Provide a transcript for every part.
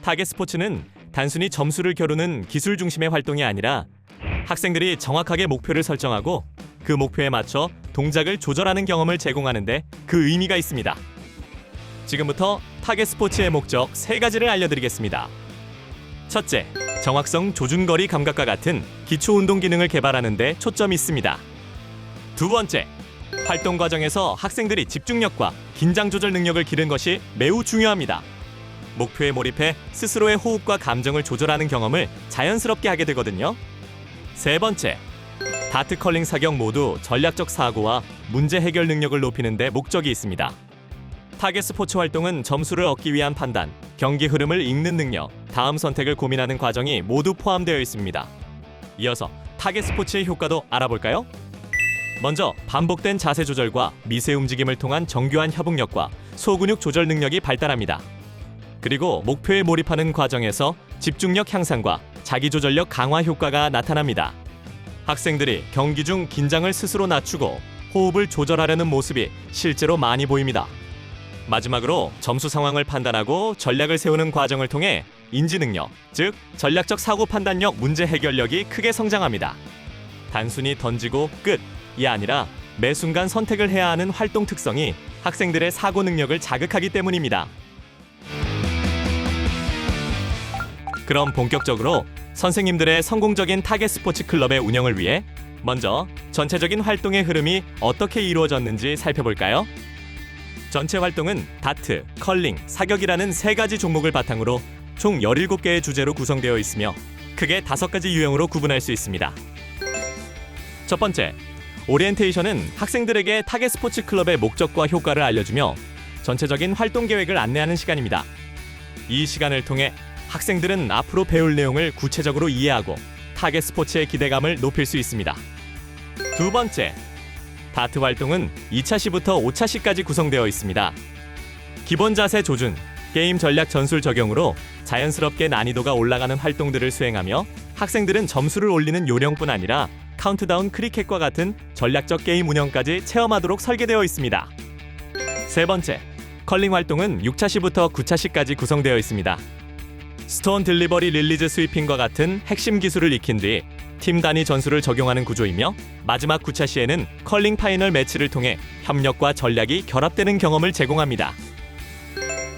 타겟 스포츠는 단순히 점수를 겨루는 기술 중심의 활동이 아니라 학생들이 정확하게 목표를 설정하고 그 목표에 맞춰 동작을 조절하는 경험을 제공하는데 그 의미가 있습니다. 지금부터 타겟 스포츠의 목적 3가지를 알려드리겠습니다. 첫째, 정확성 조준거리 감각과 같은 기초 운동 기능을 개발하는 데 초점이 있습니다. 두 번째, 활동 과정에서 학생들이 집중력과 긴장 조절 능력을 기르는 것이 매우 중요합니다. 목표에 몰입해 스스로의 호흡과 감정을 조절하는 경험을 자연스럽게 하게 되거든요. 세 번째, 다트 컬링 사격 모두 전략적 사고와 문제 해결 능력을 높이는 데 목적이 있습니다. 타겟 스포츠 활동은 점수를 얻기 위한 판단, 경기 흐름을 읽는 능력, 다음 선택을 고민하는 과정이 모두 포함되어 있습니다. 이어서 타겟 스포츠의 효과도 알아볼까요? 먼저 반복된 자세 조절과 미세 움직임을 통한 정교한 협응력과 소근육 조절 능력이 발달합니다. 그리고 목표에 몰입하는 과정에서 집중력 향상과 자기조절력 강화 효과가 나타납니다. 학생들이 경기 중 긴장을 스스로 낮추고 호흡을 조절하려는 모습이 실제로 많이 보입니다. 마지막으로 점수 상황을 판단하고 전략을 세우는 과정을 통해 인지 능력, 즉 전략적 사고 판단력, 문제 해결력이 크게 성장합니다. 단순히 던지고 끝이 아니라 매 순간 선택을 해야 하는 활동 특성이 학생들의 사고 능력을 자극하기 때문입니다. 그럼 본격적으로 선생님들의 성공적인 타겟 스포츠 클럽의 운영을 위해 먼저 전체적인 활동의 흐름이 어떻게 이루어졌는지 살펴볼까요? 전체 활동은 다트, 컬링, 사격이라는 3가지 종목을 바탕으로 총 17개의 주제로 구성되어 있으며 크게 5가지 유형으로 구분할 수 있습니다. 첫 번째, 오리엔테이션은 학생들에게 타겟 스포츠 클럽의 목적과 효과를 알려주며 전체적인 활동 계획을 안내하는 시간입니다. 이 시간을 통해 학생들은 앞으로 배울 내용을 구체적으로 이해하고 타겟 스포츠의 기대감을 높일 수 있습니다. 두 번째, 다트 활동은 2차 시부터 5차 시까지 구성되어 있습니다. 기본 자세 조준, 게임 전략 전술 적용으로 자연스럽게 난이도가 올라가는 활동들을 수행하며 학생들은 점수를 올리는 요령뿐 아니라 카운트다운 크리켓과 같은 전략적 게임 운영까지 체험하도록 설계되어 있습니다. 세 번째, 컬링 활동은 6차 시부터 9차 시까지 구성되어 있습니다. 스톤 딜리버리 릴리즈 스위핑과 같은 핵심 기술을 익힌 뒤 팀 단위 전술을 적용하는 구조이며 마지막 9차 시에는 컬링 파이널 매치를 통해 협력과 전략이 결합되는 경험을 제공합니다.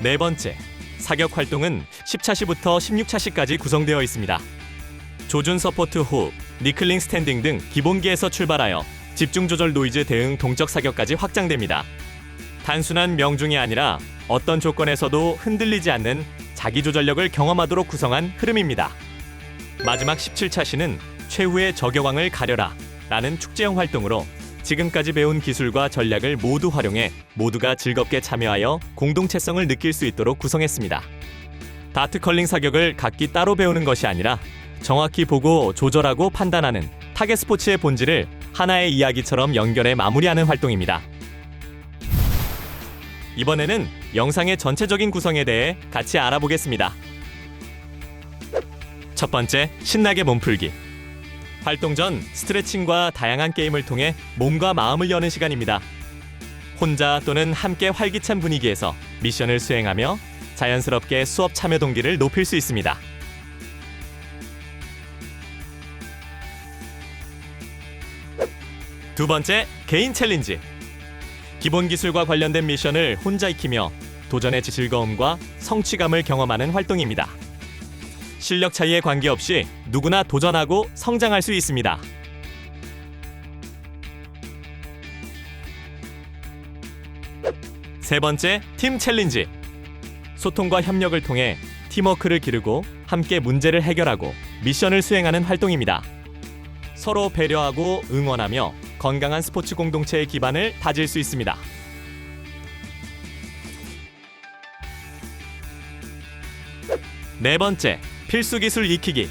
네 번째, 사격 활동은 10차 시부터 16차 시까지 구성되어 있습니다. 조준 서포트 호흡, 니클링 스탠딩 등 기본기에서 출발하여 집중 조절 노이즈 대응 동적 사격까지 확장됩니다. 단순한 명중이 아니라 어떤 조건에서도 흔들리지 않는 자기 조절력을 경험하도록 구성한 흐름입니다. 마지막 17차 시는 최후의 저격왕을 가려라 라는 축제형 활동으로 지금까지 배운 기술과 전략을 모두 활용해 모두가 즐겁게 참여하여 공동체성을 느낄 수 있도록 구성했습니다. 다트 컬링 사격을 각기 따로 배우는 것이 아니라 정확히 보고 조절하고 판단하는 타겟 스포츠의 본질을 하나의 이야기처럼 연결해 마무리하는 활동입니다. 이번에는 영상의 전체적인 구성에 대해 같이 알아보겠습니다. 첫 번째, 신나게 몸풀기. 활동 전 스트레칭과 다양한 게임을 통해 몸과 마음을 여는 시간입니다. 혼자 또는 함께 활기찬 분위기에서 미션을 수행하며 자연스럽게 수업 참여 동기를 높일 수 있습니다. 두 번째, 개인 챌린지. 기본 기술과 관련된 미션을 혼자 익히며 도전의 즐거움과 성취감을 경험하는 활동입니다. 실력 차이에 관계없이 누구나 도전하고 성장할 수 있습니다. 세 번째, 팀 챌린지. 소통과 협력을 통해 팀워크를 기르고 함께 문제를 해결하고 미션을 수행하는 활동입니다. 서로 배려하고 응원하며 건강한 스포츠 공동체의 기반을 다질 수 있습니다. 네 번째, 필수 기술 익히기.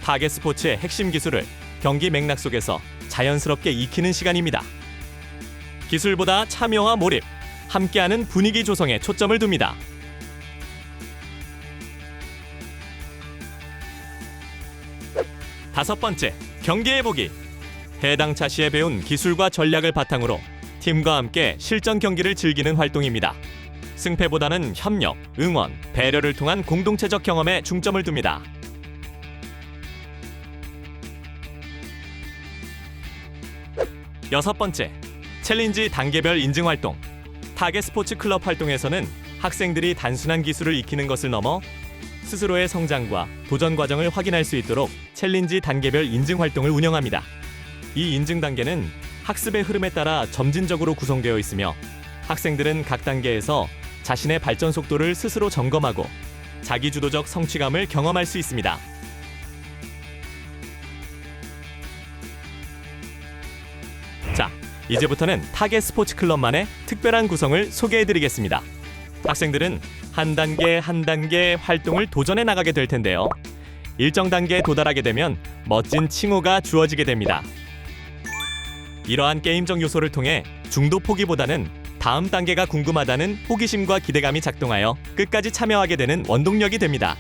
타겟 스포츠의 핵심 기술을 경기 맥락 속에서 자연스럽게 익히는 시간입니다. 기술보다 참여와 몰입, 함께하는 분위기 조성에 초점을 둡니다. 다섯 번째, 경기해보기. 해당 차시에 배운 기술과 전략을 바탕으로 팀과 함께 실전 경기를 즐기는 활동입니다. 승패보다는 협력, 응원, 배려를 통한 공동체적 경험에 중점을 둡니다. 여섯 번째, 챌린지 단계별 인증 활동. 타겟 스포츠 클럽 활동에서는 학생들이 단순한 기술을 익히는 것을 넘어 스스로의 성장과 도전 과정을 확인할 수 있도록 챌린지 단계별 인증 활동을 운영합니다. 이 인증 단계는 학습의 흐름에 따라 점진적으로 구성되어 있으며 학생들은 각 단계에서 자신의 발전 속도를 스스로 점검하고 자기주도적 성취감을 경험할 수 있습니다. 자, 이제부터는 타겟 스포츠 클럽만의 특별한 구성을 소개해드리겠습니다. 학생들은 한 단계 한 단계 활동을 도전해 나가게 될 텐데요. 일정 단계에 도달하게 되면 멋진 칭호가 주어지게 됩니다. 이러한 게임적 요소를 통해 중도 포기보다는 다음 단계가 궁금하다는 호기심과 기대감이 작동하여 끝까지 참여하게 되는 원동력이 됩니다.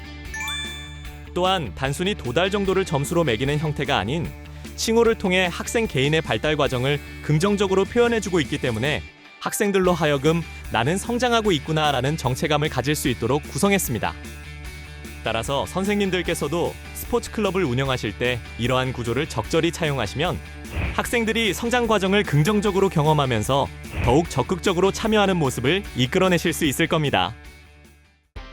또한 단순히 도달 정도를 점수로 매기는 형태가 아닌 칭호를 통해 학생 개인의 발달 과정을 긍정적으로 표현해주고 있기 때문에 학생들로 하여금 나는 성장하고 있구나라는 정체감을 가질 수 있도록 구성했습니다. 따라서 선생님들께서도 스포츠 클럽을 운영하실 때 이러한 구조를 적절히 차용하시면 학생들이 성장 과정을 긍정적으로 경험하면서 더욱 적극적으로 참여하는 모습을 이끌어내실 수 있을 겁니다.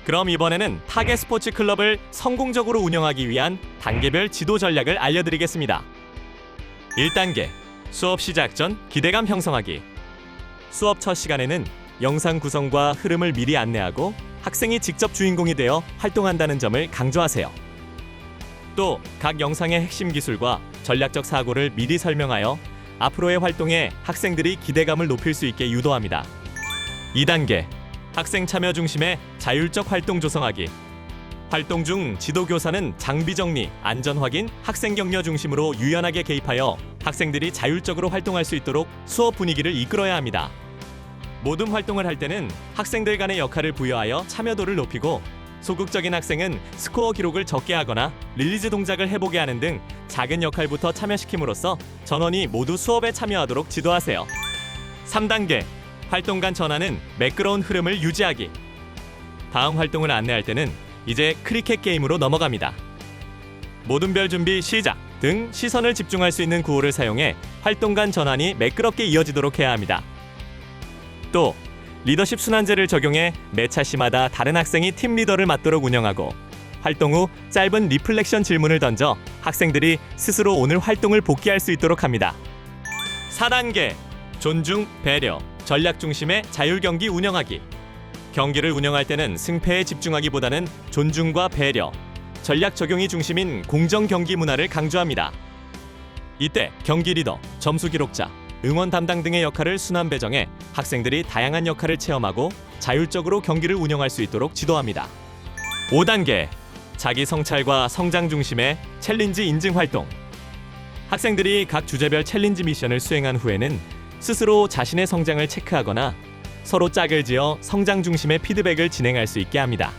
그럼 이번에는 타겟 스포츠 클럽을 성공적으로 운영하기 위한 단계별 지도 전략을 알려드리겠습니다. 1단계, 수업 시작 전 기대감 형성하기. 수업 첫 시간에는 영상 구성과 흐름을 미리 안내하고 학생이 직접 주인공이 되어 활동한다는 점을 강조하세요. 또 각 영상의 핵심 기술과 전략적 사고를 미리 설명하여 앞으로의 활동에 학생들이 기대감을 높일 수 있게 유도합니다. 2단계, 학생 참여 중심의 자율적 활동 조성하기. 활동 중 지도교사는 장비 정리, 안전 확인, 학생 격려 중심으로 유연하게 개입하여 학생들이 자율적으로 활동할 수 있도록 수업 분위기를 이끌어야 합니다. 모든 활동을 할 때는 학생들 간의 역할을 부여하여 참여도를 높이고 소극적인 학생은 스코어 기록을 적게 하거나 릴리즈 동작을 해보게 하는 등 작은 역할부터 참여시킴으로써 전원이 모두 수업에 참여하도록 지도하세요. 3단계, 활동 간 전환은 매끄러운 흐름을 유지하기. 다음 활동을 안내할 때는 이제 크리켓 게임으로 넘어갑니다. 모든 별 준비 시작 등 시선을 집중할 수 있는 구호를 사용해 활동 간 전환이 매끄럽게 이어지도록 해야 합니다. 또 리더십 순환제를 적용해 매차 시마다 다른 학생이 팀 리더를 맡도록 운영하고 활동 후 짧은 리플렉션 질문을 던져 학생들이 스스로 오늘 활동을 복귀할 수 있도록 합니다. 4단계, 존중, 배려, 전략 중심의 자율 경기 운영하기. 경기를 운영할 때는 승패에 집중하기보다는 존중과 배려, 전략 적용이 중심인 공정 경기 문화를 강조합니다. 이때 경기 리더, 점수 기록자, 응원 담당 등의 역할을 순환 배정해 학생들이 다양한 역할을 체험하고 자율적으로 경기를 운영할 수 있도록 지도합니다. 5단계, 자기 성찰과 성장 중심의 챌린지 인증 활동. 학생들이 각 주제별 챌린지 미션을 수행한 후에는 스스로 자신의 성장을 체크하거나 서로 짝을 지어 성장 중심의 피드백을 진행할 수 있게 합니다.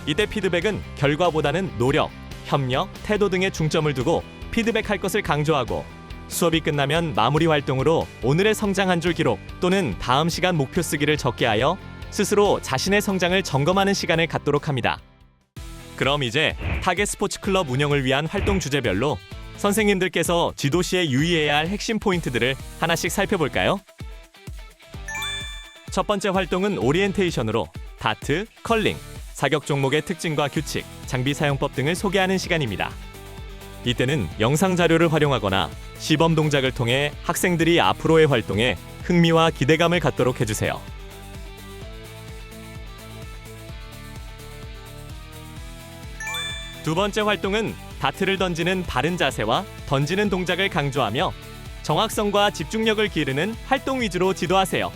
이때 피드백은 결과보다는 노력, 협력, 태도 등에 중점을 두고 피드백할 것을 강조하고 수업이 끝나면 마무리 활동으로 오늘의 성장 한 줄 기록 또는 다음 시간 목표 쓰기를 적게 하여 스스로 자신의 성장을 점검하는 시간을 갖도록 합니다. 그럼 이제 타겟 스포츠 클럽 운영을 위한 활동 주제별로 선생님들께서 지도 시에 유의해야 할 핵심 포인트들을 하나씩 살펴볼까요? 첫 번째 활동은 오리엔테이션으로 다트, 컬링, 사격 종목의 특징과 규칙, 장비 사용법 등을 소개하는 시간입니다. 이때는 영상 자료를 활용하거나 시범 동작을 통해 학생들이 앞으로의 활동에 흥미와 기대감을 갖도록 해주세요. 두 번째 활동은 다트를 던지는 바른 자세와 던지는 동작을 강조하며 정확성과 집중력을 기르는 활동 위주로 지도하세요.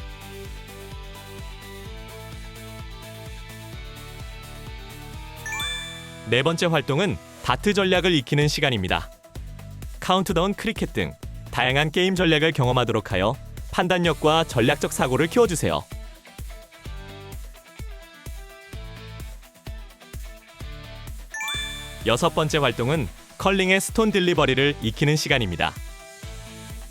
네 번째 활동은 다트 전략을 익히는 시간입니다. 카운트다운 크리켓 등 다양한 게임 전략을 경험하도록 하여 판단력과 전략적 사고를 키워주세요. 여섯 번째 활동은 컬링의 스톤 딜리버리를 익히는 시간입니다.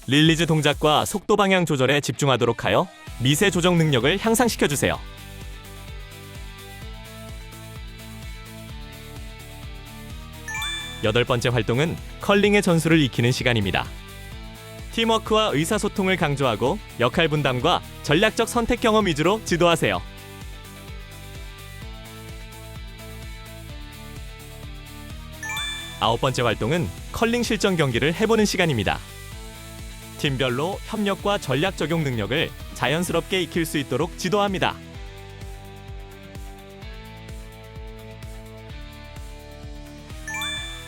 릴리즈 동작과 속도 방향 조절에 집중하도록 하여 미세 조정 능력을 향상시켜주세요. 8번째 활동은 컬링의 전술을 익히는 시간입니다. 팀워크와 의사소통을 강조하고 역할 분담과 전략적 선택 경험 위주로 지도하세요. 9번째 활동은 컬링 실전 경기를 해보는 시간입니다. 팀별로 협력과 전략 적용 능력을 자연스럽게 익힐 수 있도록 지도합니다.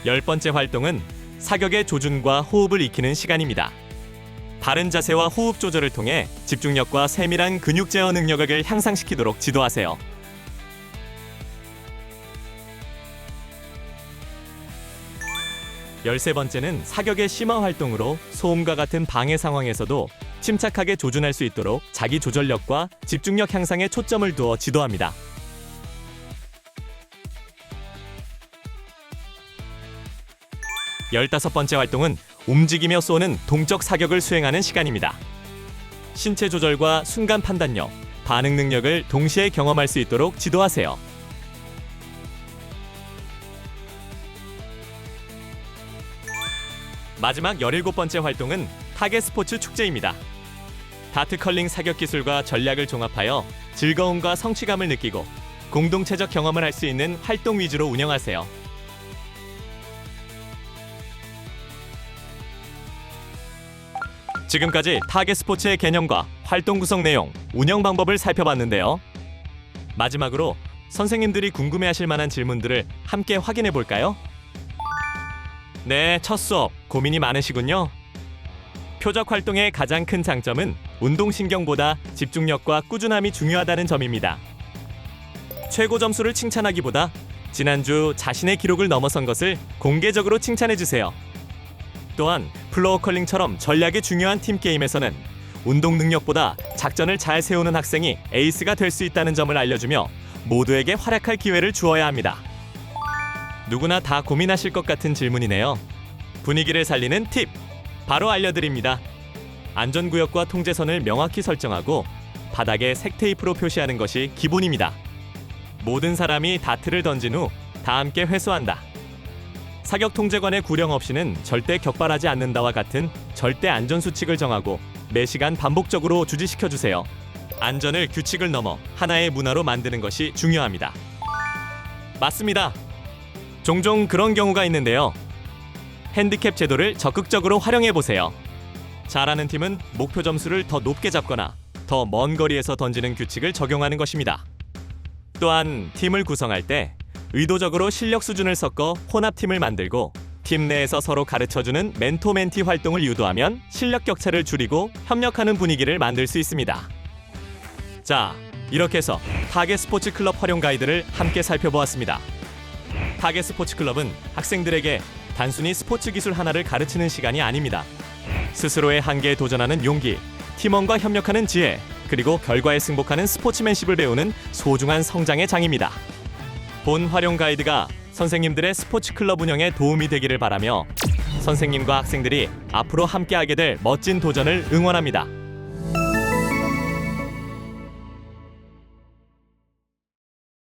10번째 활동은 사격의 조준과 호흡을 익히는 시간입니다. 바른 자세와 호흡 조절을 통해 집중력과 세밀한 근육 제어 능력을 향상시키도록 지도하세요. 13번째는 사격의 심화 활동으로 소음과 같은 방해 상황에서도 침착하게 조준할 수 있도록 자기 조절력과 집중력 향상에 초점을 두어 지도합니다. 15번째 활동은 움직이며 쏘는 동적 사격을 수행하는 시간입니다. 신체 조절과 순간 판단력, 반응 능력을 동시에 경험할 수 있도록 지도하세요. 마지막 17번째 활동은 타겟 스포츠 축제입니다. 다트 컬링 사격 기술과 전략을 종합하여 즐거움과 성취감을 느끼고 공동체적 경험을 할 수 있는 활동 위주로 운영하세요. 지금까지 타겟 스포츠의 개념과 활동 구성 내용, 운영 방법을 살펴봤는데요. 마지막으로 선생님들이 궁금해하실 만한 질문들을 함께 확인해 볼까요? 네, 첫 수업 고민이 많으시군요. 표적 활동의 가장 큰 장점은 운동신경보다 집중력과 꾸준함이 중요하다는 점입니다. 최고 점수를 칭찬하기보다 지난주 자신의 기록을 넘어선 것을 공개적으로 칭찬해 주세요. 또한 플로어 컬링처럼 전략이 중요한 팀게임에서는 운동 능력보다 작전을 잘 세우는 학생이 에이스가 될 수 있다는 점을 알려주며 모두에게 활약할 기회를 주어야 합니다. 누구나 다 고민하실 것 같은 질문이네요. 분위기를 살리는 팁! 바로 알려드립니다. 안전구역과 통제선을 명확히 설정하고 바닥에 색테이프로 표시하는 것이 기본입니다. 모든 사람이 다트를 던진 후 다 함께 회수한다. 사격 통제관의 구령 없이는 절대 격발하지 않는다와 같은 절대 안전수칙을 정하고 매시간 반복적으로 주지시켜주세요. 안전을 규칙을 넘어 하나의 문화로 만드는 것이 중요합니다. 맞습니다. 종종 그런 경우가 있는데요. 핸디캡 제도를 적극적으로 활용해보세요. 잘하는 팀은 목표 점수를 더 높게 잡거나 더 먼 거리에서 던지는 규칙을 적용하는 것입니다. 또한 팀을 구성할 때 의도적으로 실력 수준을 섞어 혼합팀을 만들고 팀 내에서 서로 가르쳐주는 멘토-멘티 활동을 유도하면 실력 격차를 줄이고 협력하는 분위기를 만들 수 있습니다. 자, 이렇게 해서 타겟 스포츠 클럽 활용 가이드를 함께 살펴보았습니다. 타겟 스포츠 클럽은 학생들에게 단순히 스포츠 기술 하나를 가르치는 시간이 아닙니다. 스스로의 한계에 도전하는 용기, 팀원과 협력하는 지혜, 그리고 결과에 승복하는 스포츠맨십을 배우는 소중한 성장의 장입니다. 본 활용 가이드가 선생님들의 스포츠 클럽 운영에 도움이 되기를 바라며 선생님과 학생들이 앞으로 함께하게 될 멋진 도전을 응원합니다.